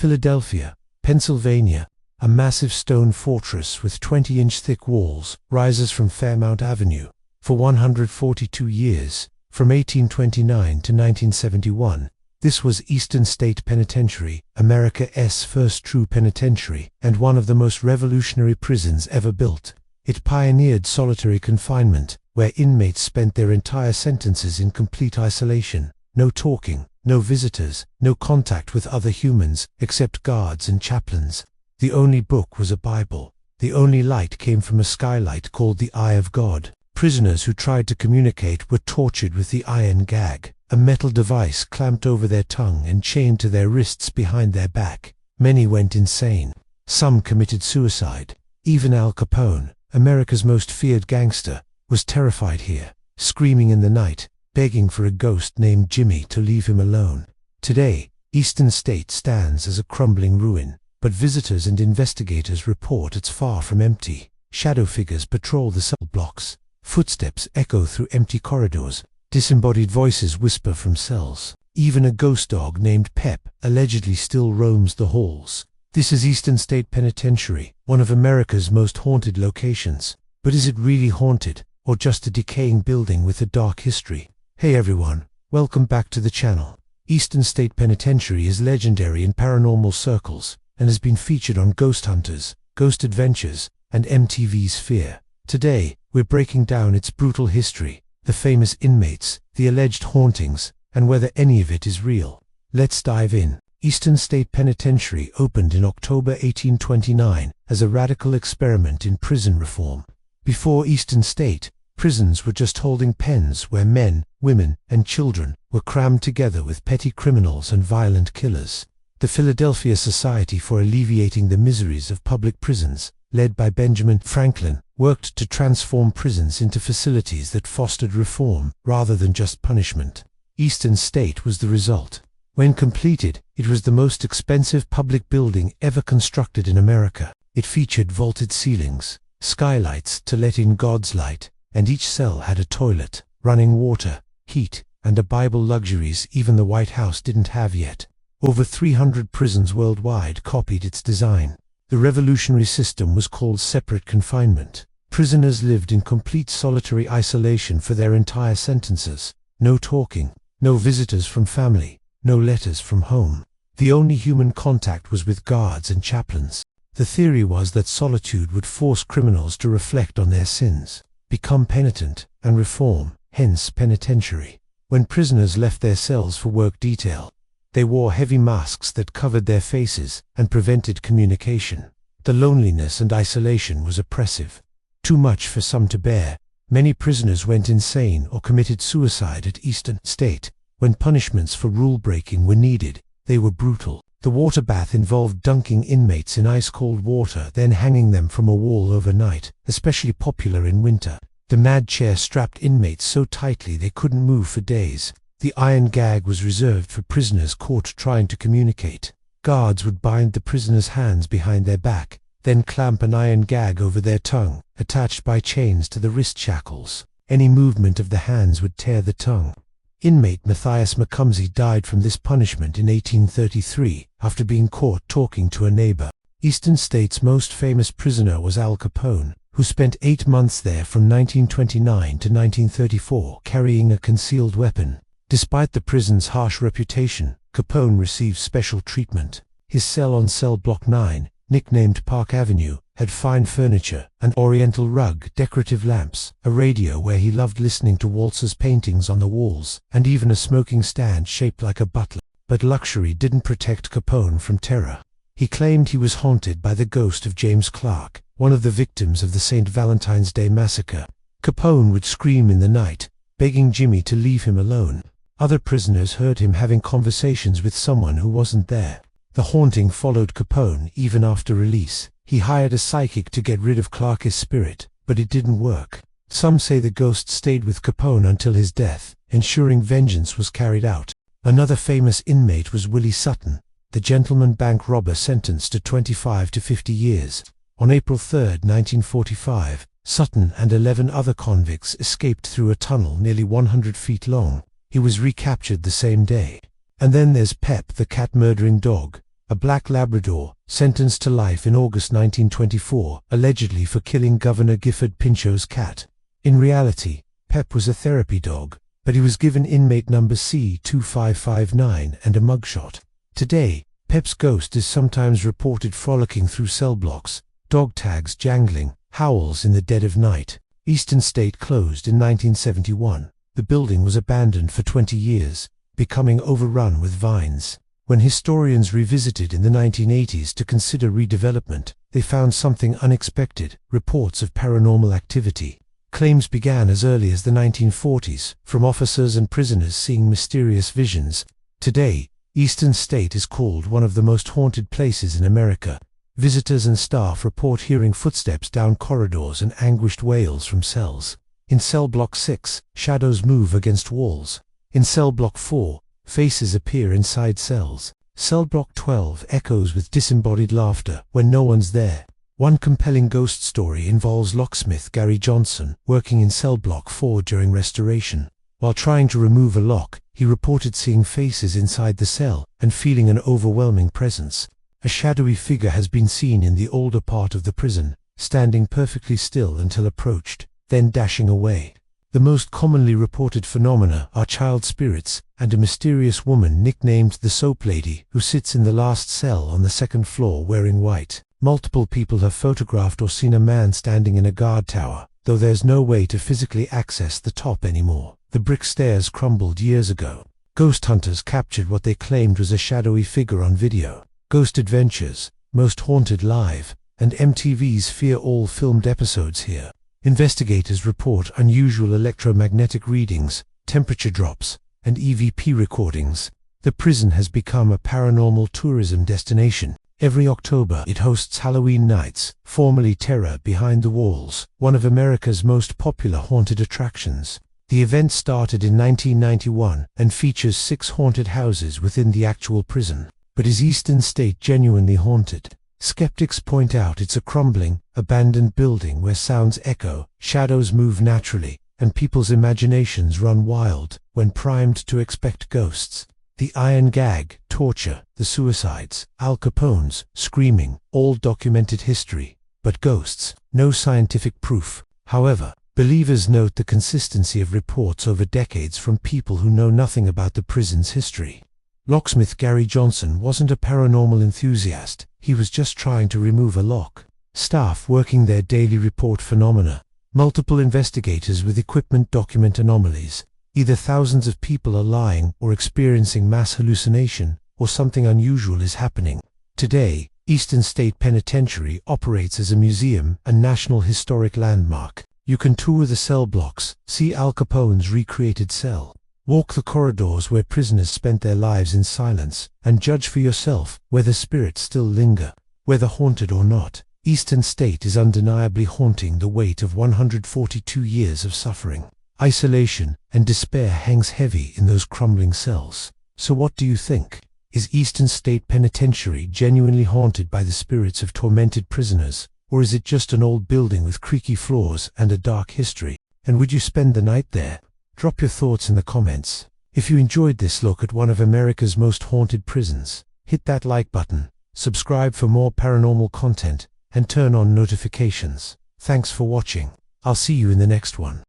Philadelphia, Pennsylvania, a massive stone fortress with 20-inch thick walls rises from Fairmount Avenue. For 142 years, from 1829 to 1971, this was Eastern State Penitentiary, America's first true penitentiary, and one of the most revolutionary prisons ever built. It pioneered solitary confinement, where inmates spent their entire sentences in complete isolation. No talking, no visitors, no contact with other humans, except guards and chaplains. The only book was a Bible. The only light came from a skylight called the Eye of God. Prisoners who tried to communicate were tortured with the iron gag, a metal device clamped over their tongue and chained to their wrists behind their back. Many went insane. Some committed suicide. Even Al Capone, America's most feared gangster, was terrified here, screaming in the night, begging for a ghost named Jimmy to leave him alone. Today, Eastern State stands as a crumbling ruin, but visitors and investigators report it's far from empty. Shadow figures patrol the cell blocks. Footsteps echo through empty corridors. Disembodied voices whisper from cells. Even a ghost dog named Pep allegedly still roams the halls. This is Eastern State Penitentiary, one of America's most haunted locations. But is it really haunted, or just a decaying building with a dark history? Hey everyone, welcome back to the channel. Eastern State Penitentiary is legendary in paranormal circles, and has been featured on Ghost Hunters, Ghost Adventures, and MTV's Fear. Today, we're breaking down its brutal history, the famous inmates, the alleged hauntings, and whether any of it is real. Let's dive in. Eastern State Penitentiary opened in October 1829 as a radical experiment in prison reform. Before Eastern State, prisons were just holding pens where men, women, and children were crammed together with petty criminals and violent killers. The Philadelphia Society for Alleviating the Miseries of Public Prisons, led by Benjamin Franklin, worked to transform prisons into facilities that fostered reform rather than just punishment. Eastern State was the result. When completed, it was the most expensive public building ever constructed in America. It featured vaulted ceilings, skylights to let in God's light, and each cell had a toilet, running water, heat, and a Bible, luxuries even the White House didn't have yet. Over 300 prisons worldwide copied its design. The revolutionary system was called separate confinement. Prisoners lived in complete solitary isolation for their entire sentences. No talking, no visitors from family, no letters from home. The only human contact was with guards and chaplains. The theory was that solitude would force criminals to reflect on their sins, become penitent, and reform, hence penitentiary. When prisoners left their cells for work detail, they wore heavy masks that covered their faces and prevented communication. The loneliness and isolation was oppressive. Too much for some to bear. Many prisoners went insane or committed suicide at Eastern State. When punishments for rule-breaking were needed, they were brutal. The water bath involved dunking inmates in ice-cold water, then hanging them from a wall overnight, especially popular in winter. The mad chair strapped inmates so tightly they couldn't move for days. The iron gag was reserved for prisoners caught trying to communicate. Guards would bind the prisoners' hands behind their back, then clamp an iron gag over their tongue, attached by chains to the wrist shackles. Any movement of the hands would tear the tongue. Inmate Matthias Macumsey died from this punishment in 1833 after being caught talking to a neighbor. Eastern State's most famous prisoner was Al Capone, who spent 8 months there from 1929 to 1934 carrying a concealed weapon. Despite the prison's harsh reputation, Capone received special treatment. His cell on Cell Block 9, nicknamed Park Avenue, had fine furniture, an oriental rug, decorative lamps, a radio where he loved listening to Waltz's paintings on the walls, and even a smoking stand shaped like a butler. But luxury didn't protect Capone from terror. He claimed he was haunted by the ghost of James Clark, one of the victims of the St. Valentine's Day massacre. Capone would scream in the night, begging Jimmy to leave him alone. Other prisoners heard him having conversations with someone who wasn't there. The haunting followed Capone even after release. He hired a psychic to get rid of Clark's spirit, but it didn't work. Some say the ghost stayed with Capone until his death, ensuring vengeance was carried out. Another famous inmate was Willie Sutton, the gentleman bank robber sentenced to 25 to 50 years. On April 3, 1945, Sutton and 11 other convicts escaped through a tunnel nearly 100 feet long. He was recaptured the same day. And then there's Pep, the cat-murdering dog, a black Labrador, sentenced to life in August 1924, allegedly for killing Governor Gifford Pinchot's cat. In reality, Pep was a therapy dog, but he was given inmate number C2559 and a mugshot. Today, Pep's ghost is sometimes reported frolicking through cell blocks, dog tags jangling, howls in the dead of night. Eastern State closed in 1971. The building was abandoned for 20 years, becoming overrun with vines. When historians revisited in the 1980s to consider redevelopment, they found something unexpected: reports of paranormal activity. Claims began as early as the 1940s, from officers and prisoners seeing mysterious visions. Today, Eastern State is called one of the most haunted places in America. Visitors and staff report hearing footsteps down corridors and anguished wails from cells. In Cell Block 6, shadows move against walls. In Cell Block 4, faces appear inside cells. Cell Block 12 echoes with disembodied laughter when no one's there. One compelling ghost story involves locksmith Gary Johnson, working in Cell Block 4 during restoration. While trying to remove a lock, he reported seeing faces inside the cell and feeling an overwhelming presence. A shadowy figure has been seen in the older part of the prison, standing perfectly still until approached, then dashing away. The most commonly reported phenomena are child spirits and a mysterious woman nicknamed the Soap Lady who sits in the last cell on the second floor wearing white. Multiple people have photographed or seen a man standing in a guard tower, though there's no way to physically access the top anymore. The brick stairs crumbled years ago. Ghost hunters captured what they claimed was a shadowy figure on video. Ghost Adventures, Most Haunted Live, and MTV's Fear All filmed episodes here. Investigators report unusual electromagnetic readings, temperature drops, and EVP recordings. The prison has become a paranormal tourism destination. Every October it hosts Halloween Nights, formerly Terror Behind the Walls, one of America's most popular haunted attractions. The event started in 1991 and features 6 haunted houses within the actual prison. But is Eastern State genuinely haunted? Skeptics point out it's a crumbling, abandoned building where sounds echo, shadows move naturally, and people's imaginations run wild when primed to expect ghosts. The iron gag, torture, the suicides, Al Capone's, screaming, all documented history. But ghosts, no scientific proof. However, believers note the consistency of reports over decades from people who know nothing about the prison's history. Locksmith Gary Johnson wasn't a paranormal enthusiast, he was just trying to remove a lock. Staff working there daily report phenomena. Multiple investigators with equipment document anomalies. Either thousands of people are lying or experiencing mass hallucination, or something unusual is happening. Today, Eastern State Penitentiary operates as a museum and national historic landmark. You can tour the cell blocks, see Al Capone's recreated cell. Walk the corridors where prisoners spent their lives in silence, and judge for yourself whether spirits still linger. Whether haunted or not, Eastern State is undeniably haunting the weight of 142 years of suffering. Isolation and despair hangs heavy in those crumbling cells. So what do you think? Is Eastern State Penitentiary genuinely haunted by the spirits of tormented prisoners, or is it just an old building with creaky floors and a dark history? And would you spend the night there? Drop your thoughts in the comments. If you enjoyed this look at one of America's most haunted prisons, hit that like button, subscribe for more paranormal content, and turn on notifications. Thanks for watching. I'll see you in the next one.